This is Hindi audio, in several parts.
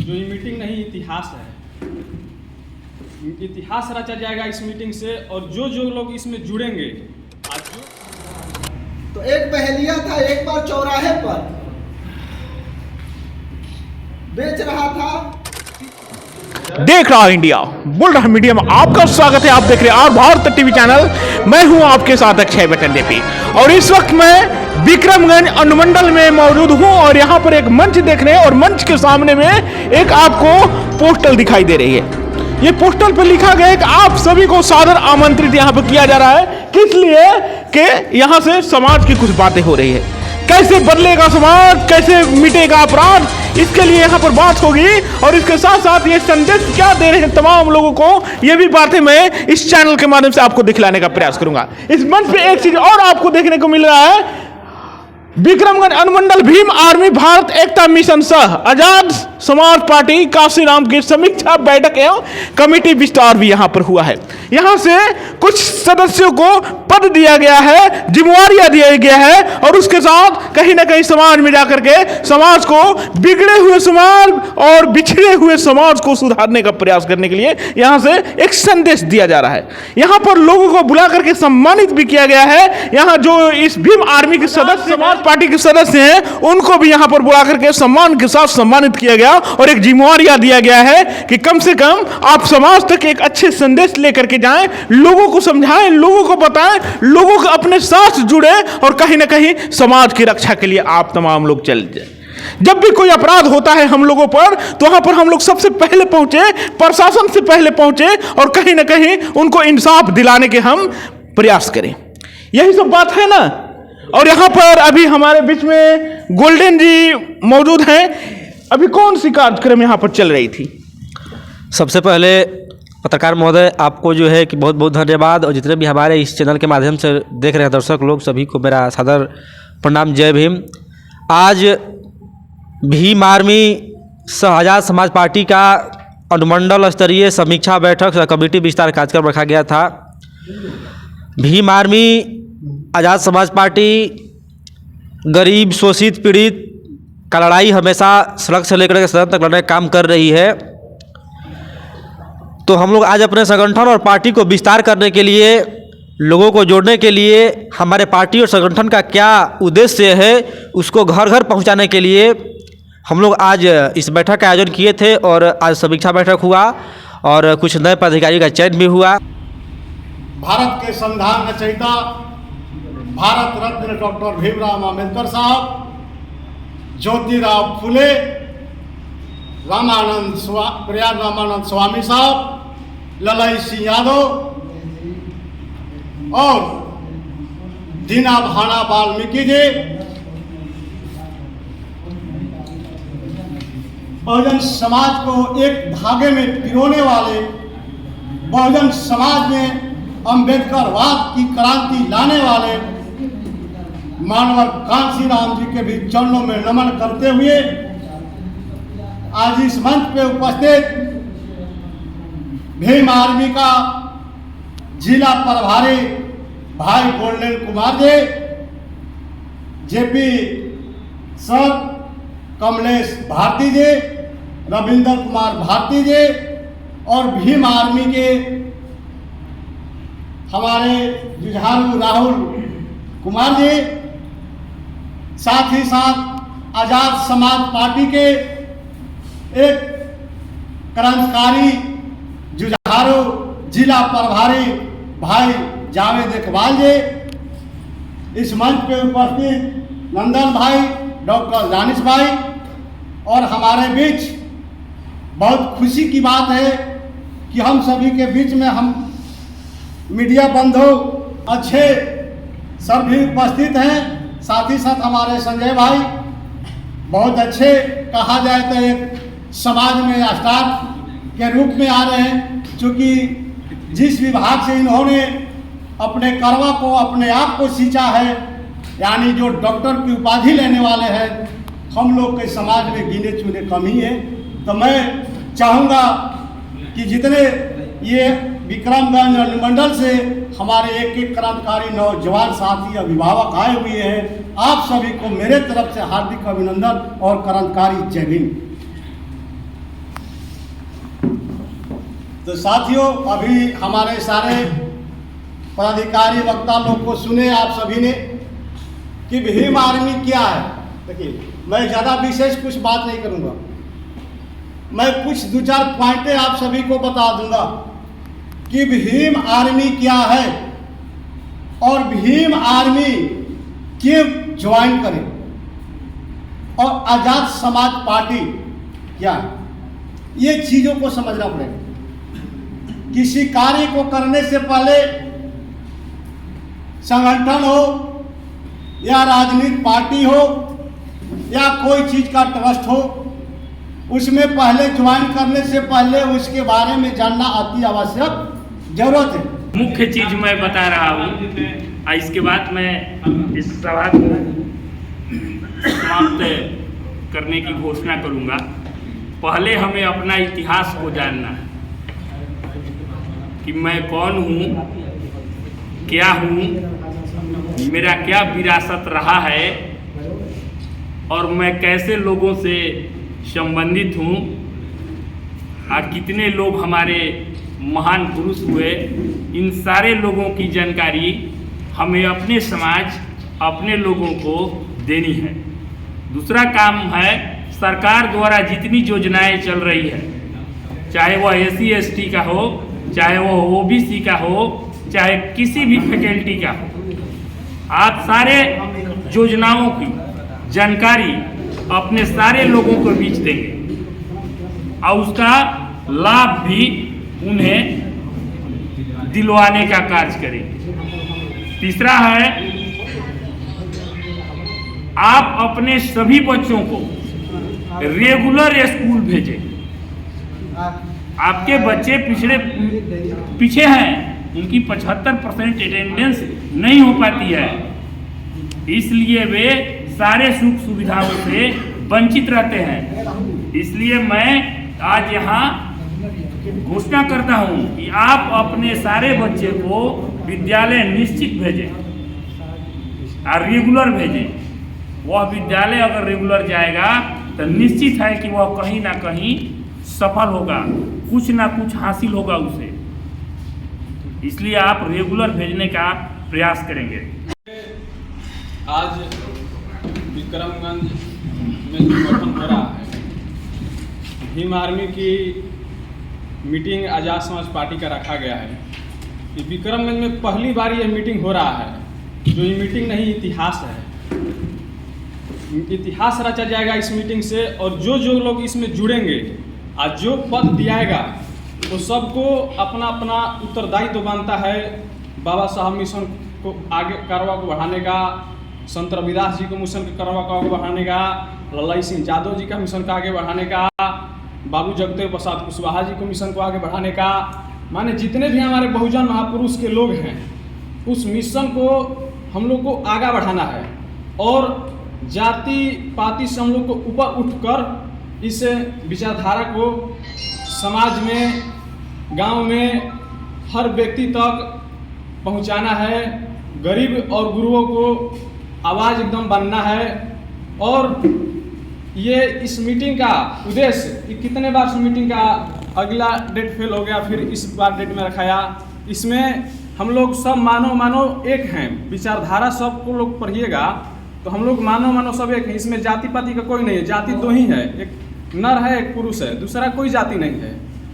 जो ये मीटिंग नहीं इतिहास है, इतिहास रचा जाएगा इस मीटिंग से। और जो जो लोग इसमें जुड़ेंगे आज तो एक पहेलिया था, एक बार चौराहे पर बेच रहा था। देख रहा इंडिया बुलरहा मीडिया में आपका स्वागत है। आप देख रहे हैं और भारत टीवी चैनल। मैं हूं आपके साथ अक्षय बटन देवी और इस वक्त मैं विक्रमगंज अनुमंडल में मौजूद हूं और यहां पर एक मंच देख रहे हैं और मंच के सामने में एक आपको पोस्टर दिखाई दे रही है। ये पोस्टर पर लिखा गया है कि आप सभी को सादर आमंत्रित यहां पर किया जा रहा है। किस लिए? कि यहां से समाज की कुछ बातें हो रही है, कैसे बदलेगा समाज, कैसे मिटेगा अपराध, इसके लिए यहाँ पर बात होगी। और इसके साथ साथ ये संदेश क्या दे रहे हैं तमाम लोगों को, ये भी बातें मैं इस चैनल के माध्यम से आपको दिखलाने का प्रयास करूंगा। इस मंच पे एक चीज और आपको देखने को मिल रहा है, विक्रमगंज अनुमंडल भीम आर्मी भारत एकता मिशन सह आजाद समाज पार्टी काशीराम की समीक्षा बैठक एवं कमेटी विस्तार भी यहां पर हुआ है। यहां से कुछ सदस्यों को पद दिया गया है, जिम्मेवारियां दिया गया है और उसके साथ कहीं ना कहीं समाज में जाकर के समाज को, बिगड़े हुए समाज और बिछड़े हुए समाज को सुधारने का प्रयास करने के लिए यहां से एक संदेश दिया जा रहा है। यहां पर लोगों को बुला करके सम्मानित भी किया गया है। यहां जो इस भीम आर्मी के सदस्य, समाज पार्टी के सदस्य हैं, उनको भी यहां पर बुला करके सम्मान के साथ सम्मानित किया गया और एक जिम्मेवारियां दिया गया है कि कम से कम आप समाज तक एक अच्छे संदेश लेकर के जाएं, लोगों को समझाएं, लोगों को बताएं, लोगों को अपने साथ जुड़े और कहीं ना कहीं समाज की रक्षा के लिए आप तमाम लोग चल जाए। जब भी कोई अपराध होता है हम लोगों पर, तो वहां पर हम लोग सबसे पहले पहुंचे, प्रशासन से पहले पहुंचे और कहीं ना कहीं उनको इंसाफ दिलाने के हम प्रयास करें। यही सब बात है ना। और यहां पर अभी हमारे बीच में गोल्डन जी मौजूद हैं। अभी कौन सी कार्यक्रम यहां पर चल रही थी? सबसे पहले पत्रकार महोदय आपको जो है कि बहुत बहुत धन्यवाद, और जितने भी हमारे इस चैनल के माध्यम से देख रहे हैं दर्शक लोग, सभी को मेरा सादर प्रणाम, जय भीम। आज भीम आर्मी सह आजाद समाज पार्टी का अनुमंडल स्तरीय समीक्षा बैठक कमेटी विस्तार कार्यक्रम रखा गया था। भीम आर्मी आजाद समाज पार्टी गरीब, शोषित, पीड़ित का लड़ाई हमेशा सड़क से लेकर के सदन तक लड़ने का काम कर रही है। तो हम लोग आज अपने संगठन और पार्टी को विस्तार करने के लिए, लोगों को जोड़ने के लिए, हमारे पार्टी और संगठन का क्या उद्देश्य है उसको घर घर पहुंचाने के लिए हम लोग आज इस बैठक का आयोजन किए थे। और आज समीक्षा बैठक हुआ और कुछ नए पदाधिकारी का चयन भी हुआ। भारत के संविधान रचयिता भारत रत्न डॉक्टर भीमराव अम्बेडकर साहब, ज्योतिराव फुले, प्रयाग रामानंद स्वामी साहब, ललाई सिंह यादव और दीना भाना वाल्मीकि जी, बहुजन समाज को एक धागे में पिरोने वाले, बहुजन समाज में अम्बेडकरवाद की क्रांति लाने वाले मानवर कांशीराम जी के भी चरणों में नमन करते हुए आज इस मंच पे उपस्थित भीम आर्मी का जिला प्रभारी भाई golden Kumar ji, JP sir, Kamlesh Bharti जी, रविंद्र कुमार भारती जी और भीम आर्मी के हमारे जुझारू राहुल कुमार जी, साथ ही साथ आजाद समाज पार्टी के एक क्रांतिकारी जुझारू जिला प्रभारी भाई जावेद इकबाल जी, इस मंच पे उपस्थित नंदन भाई, डॉक्टर दानिश भाई, और हमारे बीच बहुत खुशी की बात है कि हम सभी के बीच में हम मीडिया बंधु अच्छे सभी उपस्थित हैं। साथ ही साथ हमारे संजय भाई बहुत अच्छे, कहा जाए तो एक समाज में स्टार के रूप में आ रहे हैं, क्योंकि जिस विभाग से इन्होंने अपने करवा को, अपने आप को सींचा है, यानी जो डॉक्टर की उपाधि लेने वाले हैं, हम लोग के समाज में गिने चुने कम ही है। तो मैं चाहूँगा कि जितने ये विक्रमगंज अनुमंडल से हमारे एक एक क्रांतिकारी नौजवान साथी अभिभावक आए हुए हैं, आप सभी को मेरे तरफ से हार्दिक अभिनंदन और क्रांतिकारी जय भीम। तो साथियों, अभी हमारे सारे पदाधिकारी वक्ता लोग को सुने आप सभी ने कि भीम आर्मी क्या है। देखिए, मैं ज़्यादा विशेष कुछ बात नहीं करूँगा, मैं कुछ 2-4 पॉइंटें आप सभी को बता दूंगा कि भीम आर्मी क्या है और भीम आर्मी क्यों ज्वाइन करें और आज़ाद समाज पार्टी क्या है। ये चीज़ों को समझना पड़ेगा। किसी कार्य को करने से पहले संगठन हो या राजनीतिक पार्टी हो या कोई चीज़ का ट्रस्ट हो, उसमें पहले ज्वाइन करने से पहले उसके बारे में जानना अति आवश्यक जरूरत है। मुख्य चीज मैं बता रहा हूँ, इसके बाद मैं इस सभा को समाप्त करने की घोषणा करूँगा। पहले हमें अपना इतिहास को जानना है कि मैं कौन हूँ, क्या हूँ, मेरा क्या विरासत रहा है और मैं कैसे लोगों से संबंधित हूँ और कितने लोग हमारे महान पुरुष हुए। इन सारे लोगों की जानकारी हमें अपने समाज, अपने लोगों को देनी है। दूसरा काम है, सरकार द्वारा जितनी योजनाएं चल रही है, चाहे वह SC ST का हो, चाहे वह OBC का हो, चाहे किसी भी फैकल्टी का हो, आप सारे योजनाओं की जानकारी अपने सारे लोगों को बीच देंगे और उसका लाभ भी उन्हें दिलवाने का कार्य करेंगे। तीसरा है, आप अपने सभी बच्चों को रेगुलर स्कूल भेजें। आपके बच्चे पीछे हैं, उनकी 75% अटेंडेंस नहीं हो पाती है, इसलिए वे सारे सुख सुविधाओं से वंचित रहते हैं। इसलिए मैं आज यहाँ घोषणा करता हूँ कि आप अपने सारे बच्चे को विद्यालय निश्चित भेजें और रेगुलर भेजें। वह विद्यालय अगर रेगुलर जाएगा तो निश्चित है कि वह कहीं ना कहीं सफल होगा, कुछ ना कुछ हासिल होगा उसे। इसलिए आप रेगुलर भेजने का प्रयास करेंगे। आज विक्रमगंज में जो गठन हो रहा है, भीम आर्मी की मीटिंग आज़ाद समाज पार्टी का रखा गया है। कि विक्रमगंज में पहली बार ये मीटिंग हो रहा है। जो ये मीटिंग नहीं, इतिहास है। इतिहास रचा जाएगा इस मीटिंग से, और जो लोग इसमें जुड़ेंगे और जो पद दियाएगा वो सबको अपना अपना उत्तरदायित्व बनता है। बाबा साहब मिशन को आगे कारवा को बढ़ाने का, संत रविदास जी को मिशन के कारवा को आगे बढ़ाने का, लल्लाई सिंह यादव जी का मिशन को आगे बढ़ाने का, बाबू जगदेव प्रसाद कुशवाहा जी को मिशन को आगे बढ़ाने का, माने जितने भी हमारे बहुजन महापुरुष के लोग हैं, उस मिशन को हम लोग को आगे बढ़ाना है। और जाति पाति से हम लोग को ऊपर उठकर इस विचारधारा को समाज में, गांव में हर व्यक्ति तक पहुंचाना है। गरीब और गुरुओं को आवाज़ एकदम बनना है। और ये इस मीटिंग का उद्देश्य कि कितने बार से मीटिंग का अगला डेट फेल हो गया, फिर इस बार डेट में रखाया। इसमें हम लोग सब मानो एक हैं, विचारधारा सबको लोग पढ़िएगा तो हम लोग मानो सब एक हैं। इसमें जाति पाति का कोई नहीं है, जाति दो ही है, एक नर है एक पुरुष है, दूसरा कोई जाति नहीं है।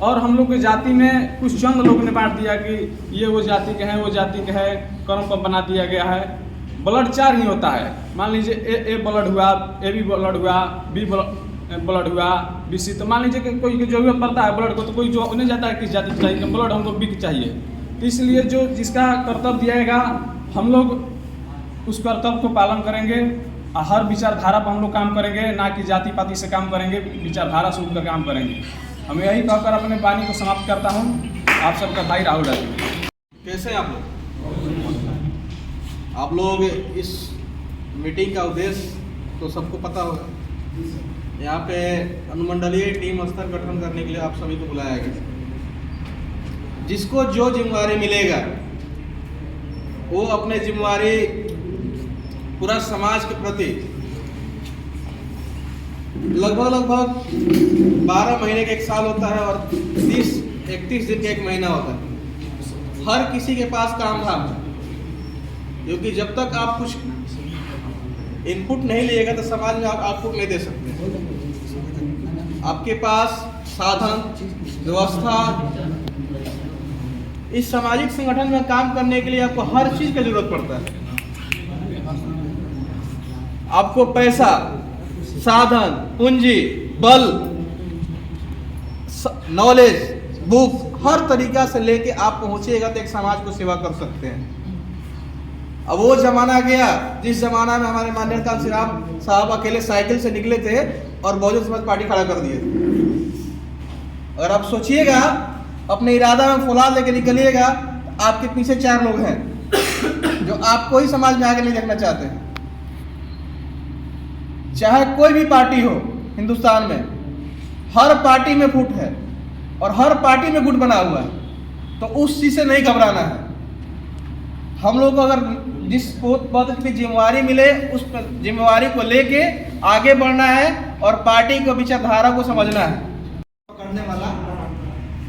और हम लोग के जाति में कुछ चंद लोग ने बांट दिया कि ये वो जाति के हैं, वो जाति के है, कर्म पर बना दिया गया है। ब्लड 4 ही होता है। मान लीजिए ए ब्लड हुआ, AB ब्लड हुआ, B ब्लड हुआ, BC। तो मान लीजिए कि कोई की जरूरत पड़ता है ब्लड को, तो कोई जो नहीं जाता है किस जाति को चाहिए, ब्लड हमको B चाहिए। तो इसलिए जो जिसका कर्तव्य दिएगा हम लोग उस कर्तव्य को पालन करेंगे और हर विचारधारा पर हम लोग काम करेंगे, ना कि जाति पाति से काम करेंगे, विचारधारा से उठकर काम करेंगे। हम यही कहकर अपने वाणी को समाप्त करता हूँ। आप सबका भाई राहुल राजू। कैसे आप लोग इस मीटिंग का उद्देश्य तो सबको पता होगा। यहाँ पे अनुमंडलीय टीम स्तर गठन करने के लिए आप सभी को बुलाया गया। जिसको जो जिम्मेवारी मिलेगा वो अपने जिम्मेवारी पूरा समाज के प्रति लगभग 12 महीने का 1 साल होता है और 30 31 दिन का एक महीना होता है। हर किसी के पास काम धाम है, क्योंकि जब तक आप कुछ इनपुट नहीं लिएगा तो समाज में आप आउटपुट नहीं दे सकते। आपके पास साधन व्यवस्था, इस सामाजिक संगठन में काम करने के लिए आपको हर चीज की जरूरत पड़ता है। आपको पैसा, साधन, पूंजी, बल, नॉलेज, बुक, हर तरीका से लेके आप पहुंचेगा तो एक समाज को सेवा कर सकते हैं। अब वो जमाना गया जिस जमाना में हमारे माननीय कांशीराम साहब अकेले साइकिल से निकले थे और बहुजन समाज पार्टी खड़ा कर दिए। और अब सोचिएगा, अपने इरादा में फौलाद लेके निकलिएगा, आपके पीछे 4 लोग हैं जो आपको ही समाज में आगे नहीं देखना चाहते हैं। चाहे कोई भी पार्टी हो हिंदुस्तान में, हर पार्टी में फूट है और हर पार्टी में गुट बना हुआ है, तो उस चीज से नहीं घबराना है। हम लोग को अगर जिस पद की जिम्मेवारी मिले उस जिम्मेवारी को लेके आगे बढ़ना है और पार्टी को विचारधारा को समझना है। करने वाला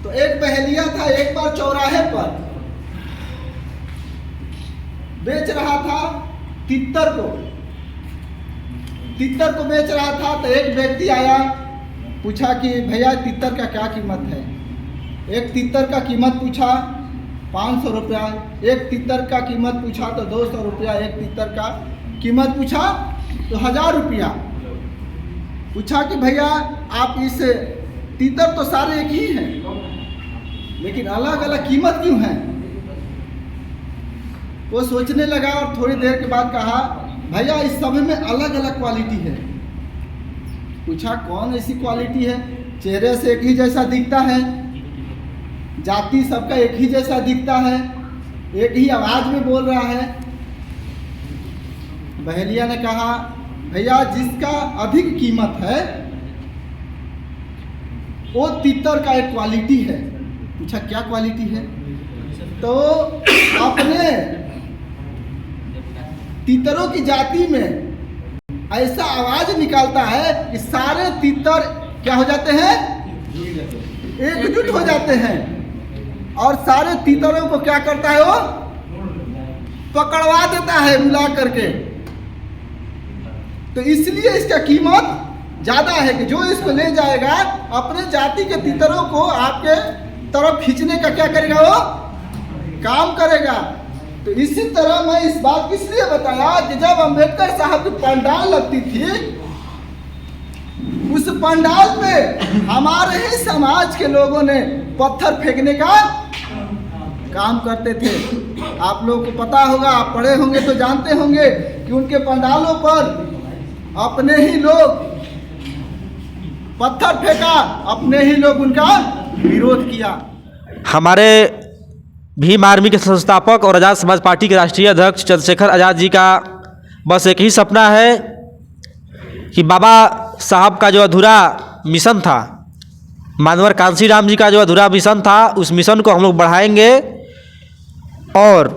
तो एक पहेलिया था, एक बार चौराहे पर बेच रहा था तितर को बेच रहा था। तो एक व्यक्ति आया, पूछा कि भैया तितर का क्या कीमत है। एक तितर का कीमत पूछा 500 रुपया, एक तितर का कीमत पूछा तो 200 रुपया, एक तितर का कीमत पूछा तो 1000 रुपया। पूछा कि भैया आप इस तितर तो सारे एक ही हैं, लेकिन अलग अलग कीमत क्यों है। वो सोचने लगा और थोड़ी देर के बाद कहा, भैया इस सब में अलग अलग क्वालिटी है। पूछा कौन ऐसी क्वालिटी है। चेहरे से एक ही जैसा दिखता है, जाति सबका एक ही जैसा दिखता है, एक ही आवाज में बोल रहा है। बहेलिया ने कहा, भैया जिसका अधिक कीमत है वो तितर का एक क्वालिटी है। पूछा क्या क्वालिटी है। तो अपने तितरों की जाति में ऐसा आवाज निकालता है कि सारे तितर क्या हो जाते हैं, एकजुट हो जाते हैं और सारे तितरों को क्या करता है, वो पकड़वा देता है मिला करके। तो इसलिए इसका कीमत ज्यादा है कि जो इसको ले जाएगा अपने जाति के तितरों को आपके तरफ खींचने का क्या करेगा, वो काम करेगा। तो इसी तरह मैं इस बात को इसलिए बताया कि जब अंबेडकर साहब की पंडाल लगती थी, उस पंडाल पे हमारे ही समाज के लोगों ने पत्थर फेंकने का काम करते थे। आप लोगों को पता होगा, आप पढ़े होंगे तो जानते होंगे कि उनके पंडालों पर अपने ही लोग पत्थर फेंका, अपने ही लोग उनका विरोध किया। हमारे भीम आर्मी के संस्थापक और आज़ाद समाज पार्टी के राष्ट्रीय अध्यक्ष चंद्रशेखर आज़ाद जी का बस एक ही सपना है कि बाबा साहब का जो अधूरा मिशन था, मानवर कांशीराम जी का जो अधूरा मिशन था, उस मिशन को हम लोग बढ़ाएंगे और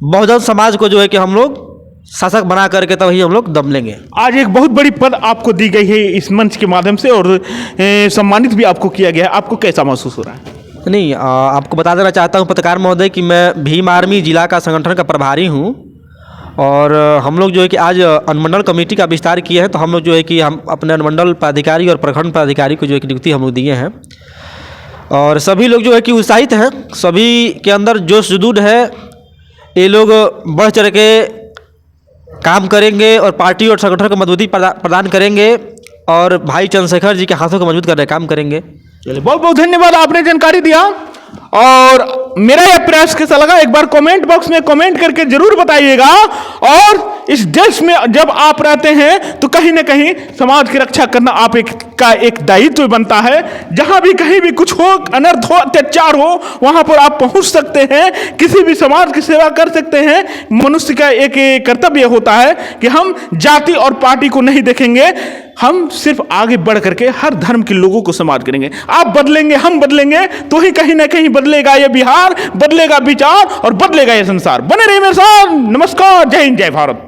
बहुजन समाज को जो है कि हम लोग शासक बना करके तभी हम लोग दम लेंगे। आज एक बहुत बड़ी पद आपको दी गई है इस मंच के माध्यम से और सम्मानित भी आपको किया गया है, आपको कैसा महसूस हो रहा है? नहीं, आपको बता देना चाहता हूँ पत्रकार महोदय कि मैं भीम आर्मी जिला का संगठन का प्रभारी हूँ और हम लोग जो है कि आज अनुमंडल कमेटी का विस्तार किए हैं। तो हम लोग जो है कि हम अपने अनुमंडल पदाधिकारी और प्रखंड पदाधिकारी को जो है कि नियुक्ति हम लोग दिए हैं और सभी लोग जो है कि उत्साहित हैं, सभी के अंदर जोश जुनून है। ये लोग बढ़ चढ़ के काम करेंगे और पार्टी और संगठन को मजबूती प्रदान करेंगे और भाई चंद्रशेखर जी के हाथों को मजबूत करने का काम करेंगे। चलिए, बहुत बहुत धन्यवाद, आपने जानकारी दिया। और मेरा यह प्रयास कैसा लगा एक बार कमेंट बॉक्स में कमेंट करके जरूर बताइएगा। और इस देश में जब आप रहते हैं तो कहीं ना कहीं समाज की रक्षा करना आप का एक दायित्व बनता है। जहां भी कहीं भी कुछ हो, अनर्थ हो, अत्याचार हो, वहां पर आप पहुंच सकते हैं, किसी भी समाज की सेवा कर सकते हैं। मनुष्य का एक कर्तव्य होता है कि हम जाति और पार्टी को नहीं देखेंगे, हम सिर्फ आगे बढ़ करके हर धर्म के लोगों को समाज करेंगे। आप बदलेंगे, हम बदलेंगे, तो ही कहीं ना कहीं बदलेगा ये बिहार, बदलेगा विचार और बदलेगा ये संसार। बने रहिए मेरे साथ। नमस्कार, जय हिंद, जय भारत।